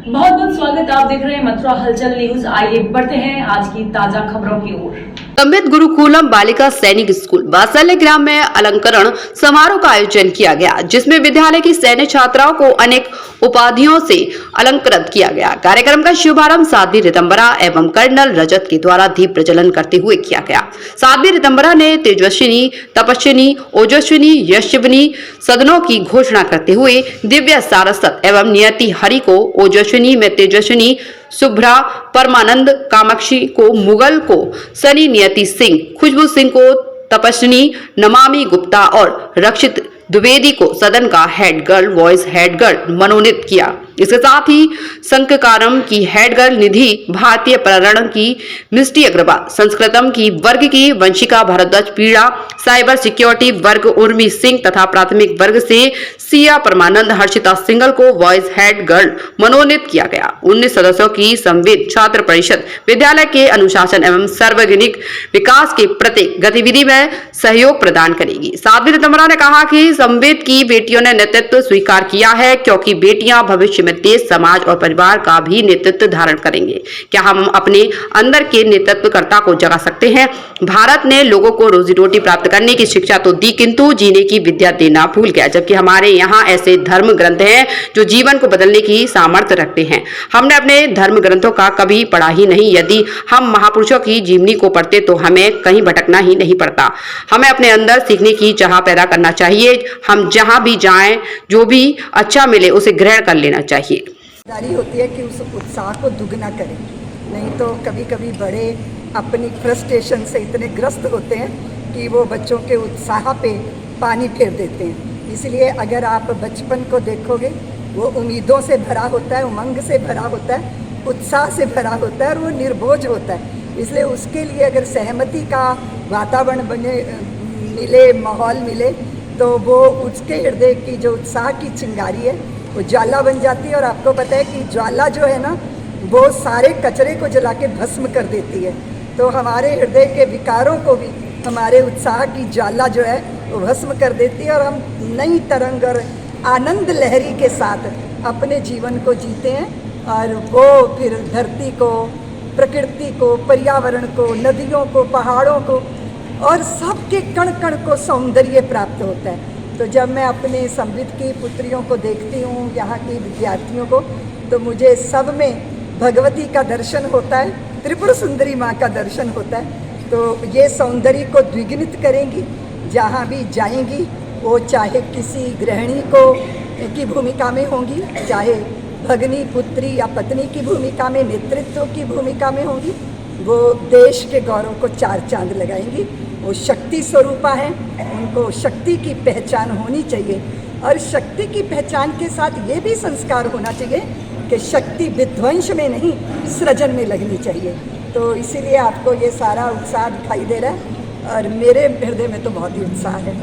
बहुत बहुत स्वागत। आप देख रहे हैं मथुरा हलचल न्यूज। आइए बढ़ते हैं आज की ताजा खबरों की ओर। संबित गुरुकुलम बालिका सैनिक स्कूल वात्सल्य ग्राम में अलंकरण समारोह का आयोजन किया गया, जिसमें विद्यालय की सैनिक छात्राओं को अनेक उपाधियों से अलंकृत किया गया। कार्यक्रम का शुभारंभ साध्वी रितंबरा एवं कर्नल रजत के द्वारा दीप प्रज्वलन करते हुए किया गया। साध्वी रितंबरा ने तेजस्विनी, तपस्विनी, ओजस्विनी, यशस्विनी सदनों की घोषणा करते हुए दिव्य सारस्वत एवं नियति हरि को ओजस्विनी में तेजस्विनी, शुभ्रा, परमानंद, कामाक्षी को मुगल को सनी, नियति सिंह, खुशबू सिंह को तपस्विनी, नमामि गुप्ता और रक्षित द्विवेदी को सदन का head girl, voice head girl मनोनीत किया। इसके साथ ही संककारम की हेड गर्ल निधि, भारतीय पर्यावरण की मिष्टी अग्रवाल, संस्कृतम की वर्ग की वंशिका भारद्वाज पीड़ा, साइबर सिक्योरिटी वर्ग उर्मी सिंह तथा प्राथमिक वर्ग से सिया परमानंद, हर्षिता सिंगल को वॉइस हेड गर्ल मनोनीत किया गया। 19 सदस्यों की संविद छात्र परिषद विद्यालय के अनुशासन एवं सार्वजनिक विकास के प्रत्येक गतिविधि में सहयोग प्रदान करेगी। साध्वी रितंबरा ने कहा कि संविद की बेटियों ने नेतृत्व स्वीकार किया है, क्योंकि बेटियां भविष्य में देश, समाज और परिवार का भी नेतृत्व धारण करेंगे। क्या हम अपने अंदर के नेतृत्वकर्ता को जगा सकते हैं? भारत ने लोगों को रोजी रोटी प्राप्त करने की शिक्षा तो दी, किंतु जीने की विद्या देना भूल गया। जबकि हमारे यहाँ ऐसे धर्म ग्रंथ हैं जो जीवन को बदलने की सामर्थ्य रखते हैं। हमने अपने धर्म ग्रंथों का कभी पढ़ा ही नहीं। यदि हम महापुरुषों की जीवनी को पढ़ते तो हमें कहीं भटकना ही नहीं पड़ता। हमें अपने अंदर सीखने की चाह पैदा करना चाहिए। हम जहां भी जाएं, जो भी अच्छा मिले उसे ग्रहण कर लेना चाहिए। जिम्मेदारी होती है कि उस उत्साह को दुगना करें, नहीं तो कभी कभी बड़े अपनी फ्रस्ट्रेशन से इतने ग्रस्त होते हैं कि वो बच्चों के उत्साह पे पानी फेर देते हैं। इसलिए अगर आप बचपन को देखोगे, वो उम्मीदों से भरा होता है, उमंग से भरा होता है, उत्साह से भरा होता है और वो निर्बोझ होता है। इसलिए उसके लिए अगर सहमति का वातावरण मिले, माहौल मिले, तो वो उसके हृदय की जो उत्साह की चिंगारी है वो ज्वाला बन जाती है। और आपको पता है कि ज्वाला जो है ना, वो सारे कचरे को जला के भस्म कर देती है। तो हमारे हृदय के विकारों को भी हमारे उत्साह की ज्वाला जो है वो भस्म कर देती है, और हम नई तरंग और आनंद लहरी के साथ अपने जीवन को जीते हैं। और वो फिर धरती को, प्रकृति को, पर्यावरण को, नदियों को, पहाड़ों को और सबके कण कण को सौंदर्य प्राप्त होता है। तो जब मैं अपने संविद की पुत्रियों को देखती हूँ, यहाँ की विद्यार्थियों को, तो मुझे सब में भगवती का दर्शन होता है, त्रिपुर सुंदरी माँ का दर्शन होता है। तो ये सौंदर्य को द्विगुणित करेंगी जहाँ भी जाएंगी। वो चाहे किसी गृहिणी की भूमिका में होंगी, चाहे भगनी, पुत्री या पत्नी की भूमिका में, नेतृत्व की भूमिका में होंगी, वो देश के गौरव को चार चांद लगाएंगी। वो शक्ति स्वरूपा हैं, उनको शक्ति की पहचान होनी चाहिए। और शक्ति की पहचान के साथ ये भी संस्कार होना चाहिए कि शक्ति विध्वंस में नहीं, सृजन में लगनी चाहिए। तो इसीलिए आपको ये सारा उत्साह दिखाई दे रहा है, और मेरे हृदय में तो बहुत ही उत्साह है।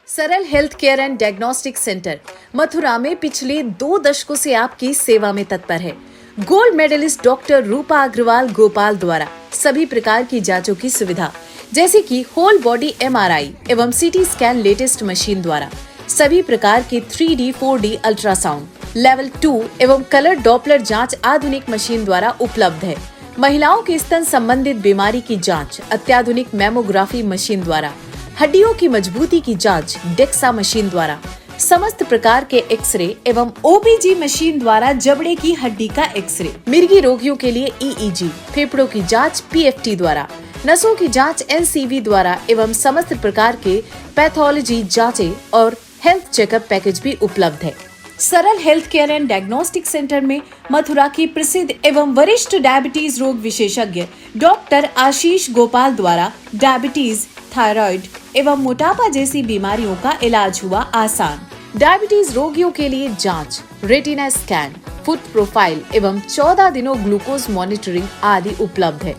सरल health care and diagnostic centre Mathura में पिछले 2 दशकों से आपकी सेवा में तत्पर है। गोल्ड मेडलिस्ट डॉक्टर रूपा अग्रवाल गोपाल द्वारा सभी प्रकार की जांचों की सुविधा, जैसे कि होल बॉडी MRI एवं CT स्कैन लेटेस्ट मशीन द्वारा, सभी प्रकार के 3D 4D अल्ट्रासाउंड, लेवल 2 एवं कलर डॉपलर जांच आधुनिक मशीन द्वारा उपलब्ध है। महिलाओं के स्तन संबंधित बीमारी की जांच अत्याधुनिक मेमोग्राफी मशीन द्वारा, हड्डियों की मजबूती की जांच डेक्सा मशीन द्वारा, समस्त प्रकार के एक्सरे एवं OBG मशीन द्वारा जबड़े की हड्डी का एक्सरे, मिर्गी रोगियों के लिए EEG, फेफड़ों की जांच PFT द्वारा, नसों की जांच NCV द्वारा एवं समस्त प्रकार के पैथोलॉजी जांचें और हेल्थ चेकअप पैकेज भी उपलब्ध है। सरल health care and diagnostic centre में मथुरा की प्रसिद्ध एवं वरिष्ठ डायबिटीज रोग विशेषज्ञ डॉक्टर आशीष गोपाल द्वारा डायबिटीज, थायराइड एवं मोटापा जैसी बीमारियों का इलाज हुआ आसान। डायबिटीज रोगियों के लिए जांच, रेटिना स्कैन, फुट प्रोफाइल एवं 14 दिनों ग्लूकोज मॉनिटरिंग आदि उपलब्ध है।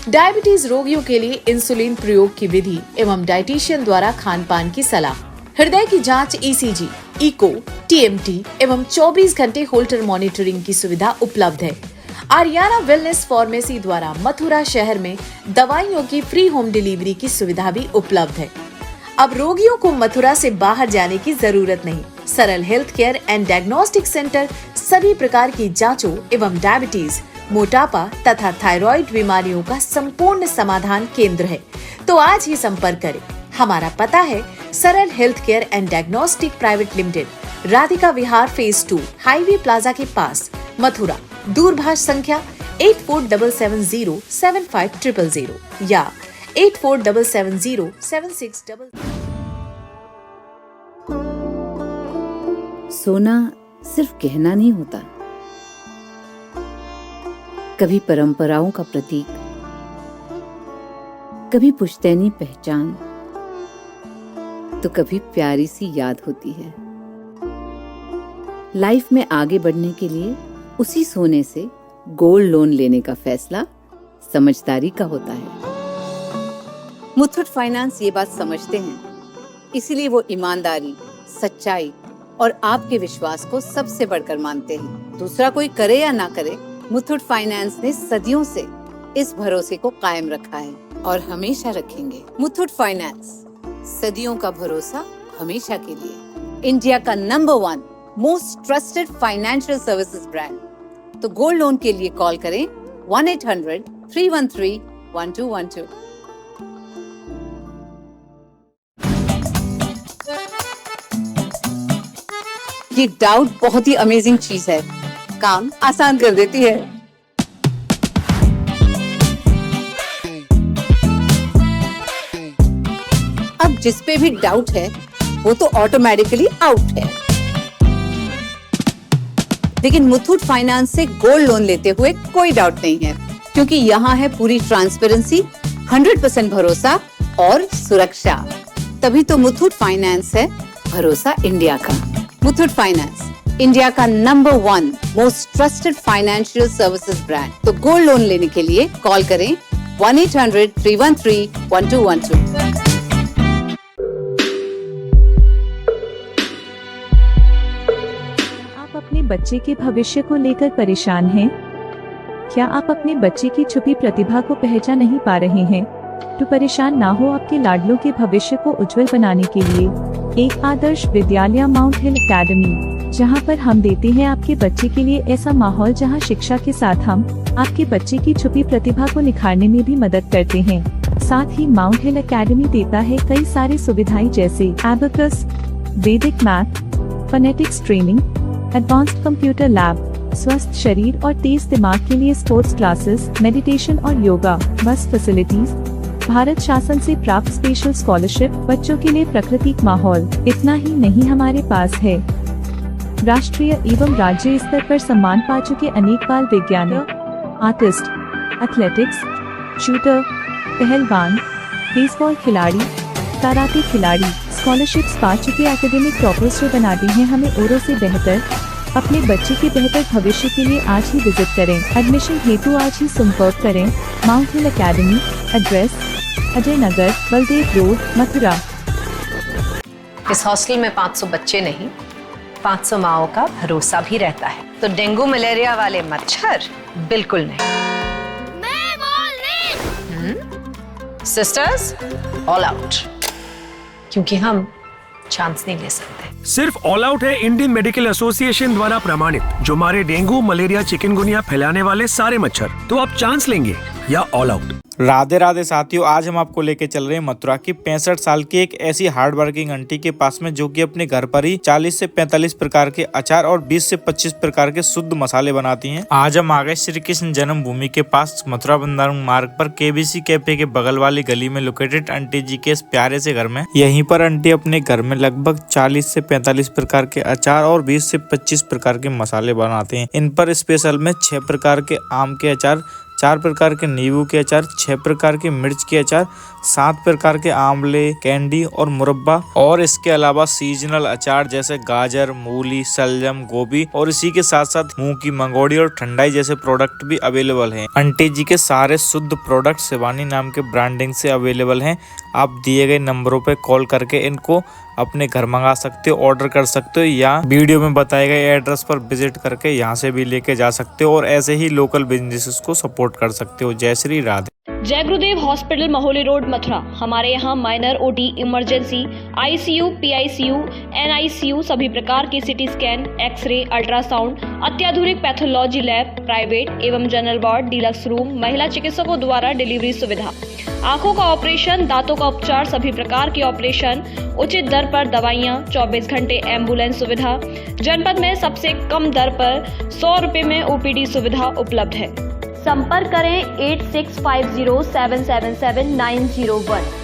डायबिटीज रोगियों के लिए इंसुलिन प्रयोग की विधि एवं डाइटिशियन द्वारा खान पान की सलाह, हृदय की जांच, ECG, इको, TMT एवं 24 घंटे होल्टर मॉनिटरिंग की सुविधा उपलब्ध है। आर्याना वेलनेस फार्मेसी द्वारा मथुरा शहर में दवाइयों की फ्री होम डिलीवरी की सुविधा भी उपलब्ध है। अब रोगियों को मथुरा से बाहर जाने की जरूरत नहीं। सरल health care and diagnostic centre सभी प्रकार की जांचों एवं डायबिटीज, मोटापा तथा थायराइड बीमारियों का संपूर्ण समाधान केंद्र है। तो आज ही संपर्क करें। हमारा पता है सरल health care and diagnostic private limited, Radhika Vihar phase 2, highway plaza के पास, मथुरा। दूरभाष संख्या 8477075000 या 8477076000। सोना सिर्फ गहना नहीं होता, कभी परंपराओं का प्रतीक, कभी पुश्तैनी पहचान, तो कभी प्यारी सी याद होती है। लाइफ में आगे बढ़ने के लिए उसी सोने से गोल्ड लोन लेने का फैसला समझदारी का होता है। मुथूट फाइनेंस ये बात समझते हैं, इसीलिए वो ईमानदारी, सच्चाई और आपके विश्वास को सबसे बढ़कर मानते हैं। दूसरा कोई करे या ना करे, मुथूट फाइनेंस ने सदियों से इस भरोसे को कायम रखा है और हमेशा रखेंगे। मुथूट फाइनेंस, सदियों का भरोसा हमेशा के लिए। इंडिया का number 1 most trusted financial services brand. तो गोल्ड लोन के लिए कॉल करें 1-800-313-1212। ये डाउट बहुत ही अमेजिंग चीज है, काम आसान कर देती है। अब जिस पे भी डाउट है वो तो ऑटोमेटिकली आउट है। लेकिन मुथूट फाइनेंस से गोल्ड लोन लेते हुए कोई डाउट नहीं है, क्योंकि यहाँ है पूरी ट्रांसपेरेंसी, 100% भरोसा और सुरक्षा। तभी तो मुथूट फाइनेंस है भरोसा इंडिया का। मुथूट फाइनेंस, इंडिया का number 1 most trusted financial services brand. तो गोल्ड लोन लेने के लिए कॉल करें 1-800-313-1212। अपने बच्चे के भविष्य को लेकर परेशान हैं? क्या आप अपने बच्चे की छुपी प्रतिभा को पहचान नहीं पा रहे हैं? तो परेशान ना हो, आपके लाडलों के भविष्य को उज्जवल बनाने के लिए एक आदर्श विद्यालय माउंट हिल एकेडमी, जहां पर हम देते हैं आपके बच्चे के लिए ऐसा माहौल जहां शिक्षा के साथ हम आपके बच्चे की छुपी प्रतिभा को निखारने में भी मदद करते हैं। साथ ही माउंट हिल एकेडमी देता है कई सारी सुविधाएं जैसे एबेकस, वैदिक math, phonetics training, advanced computer lab, स्वस्थ शरीर और तेज दिमाग के लिए स्पोर्ट्स क्लासेस, मेडिटेशन और योगा, बस फैसिलिटीज, भारत शासन से प्राप्त स्पेशल स्कॉलरशिप, बच्चों के लिए प्राकृतिक माहौल। इतना ही नहीं, हमारे पास है राष्ट्रीय एवं राज्य स्तर पर सम्मान पा चुके अनेक बाल वैज्ञानिक, आर्टिस्ट, एथलेटिक्स, शूटर, पहलवान, बेसबॉल खिलाड़ी, कराटे खिलाड़ी, स्कॉलरशिप्स पा चुके एकेडमिक टॉपर्स जो बनाती हैं हमें औरों से बेहतर। अपने बच्चे के बेहतर भविष्य के लिए आज ही विजिट करें। एडमिशन हेतु आज ही संपर्क करें। माउंट हिल academy, address Ajay Nagar, Baldev road, Mathura. इस हॉस्टल में 500 बच्चे नहीं, 500 माओं का भरोसा भी रहता है। तो डेंगू मलेरिया वाले मच्छर बिल्कुल नहीं। सिस्टर्स ऑल आउट, क्योंकि हम चांस नहीं ले सकते। सिर्फ ऑल आउट है इंडियन मेडिकल एसोसिएशन द्वारा प्रमाणित, जो मारे डेंगू, मलेरिया, चिकनगुनिया फैलाने वाले सारे मच्छर। तो आप चांस लेंगे या ऑल आउट। राधे राधे साथियों, आज हम आपको लेके चल रहे हैं मथुरा की 65 साल की एक ऐसी हार्ड वर्किंग आंटी के पास में, जो कि अपने घर पर ही 40 से 45 प्रकार के अचार और 20 से 25 प्रकार के शुद्ध मसाले बनाती हैं। आज हम आ गए श्री कृष्ण जन्मभूमि के पास मथुरा वृंदावन मार्ग पर केबीसी कैफे के बगल वाली गली में लोकेटेड आंटी जी के इस प्यारे से घर में। यहीं पर आंटी अपने घर में लगभग 40 से 45 प्रकार के अचार और 20 से 25 प्रकार के मसाले बनाते हैं। इन पर स्पेशल में 6 प्रकार के आम के अचार, 4 प्रकार के नींबू के अचार, 6 प्रकार के मिर्च के अचार, 7 प्रकार के आंवले, कैंडी और मुरब्बा, और इसके अलावा सीजनल अचार जैसे गाजर, मूली, सलजम, गोभी, और इसी के साथ साथ मूंग की मंगोड़ी और ठंडाई जैसे प्रोडक्ट भी अवेलेबल हैं। आंटी जी के सारे शुद्ध प्रोडक्ट शिवानी नाम के ब्रांडिंग से अवेलेबल हैं। आप दिए गए नंबरों पर कॉल करके इनको अपने घर मंगा सकते हो, ऑर्डर कर सकते हो या वीडियो में बताए गए एड्रेस पर विजिट करके यहाँ से भी लेके जा सकते हो और ऐसे ही लोकल बिजनेसेस को सपोर्ट कर सकते हो। जय श्री राधे। जय गुरुदेव हॉस्पिटल महोली रोड मथुरा। हमारे यहाँ minor OT, emergency, ICU, PICU, NICU, सभी प्रकार के सिटी स्कैन, एक्सरे, अल्ट्रासाउंड, अत्याधुनिक पैथोलॉजी लैब, प्राइवेट एवं जनरल वार्ड, डिलक्स रूम, महिला चिकित्सकों द्वारा डिलीवरी सुविधा, आंखों का ऑपरेशन, दांतों का उपचार, सभी प्रकार के ऑपरेशन, उचित दर पर दवाइयाँ, 24 घंटे एम्बुलेंस सुविधा, जनपद में सबसे कम दर पर 100 रुपए में ओपीडी सुविधा उपलब्ध है। संपर्क करें 8650777901।